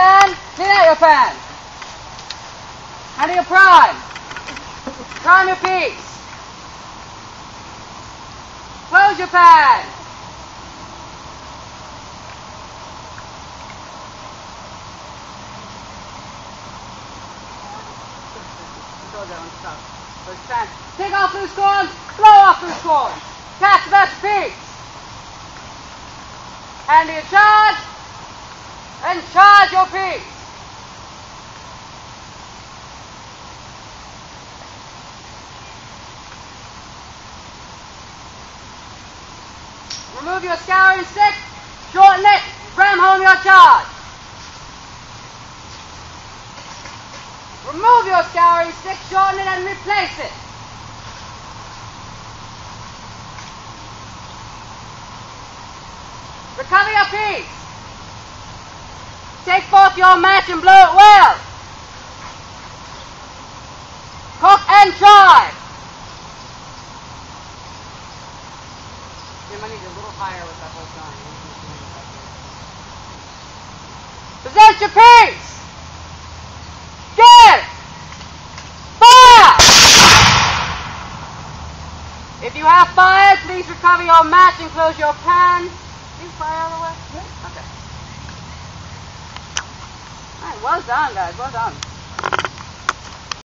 pan, clean out your pan. Handle your prime. Prime your piece. Close your pan. Take off loose corns, blow off loose corns. Catch the best piece. Handle your charge, and charge your piece. Remove your scouring stick, shorten it, ram home your charge. Remove your scouring stick, shorten it, and replace it. Recover your piece. Take forth your match and blow it well. Cock and try. You might need a little higher with that whole gun. Present your piece. Give. Fire. If you have fired, please recover your match and close your pan. Did you fire all the way? Yeah. Okay. All right, well done, guys. Well done.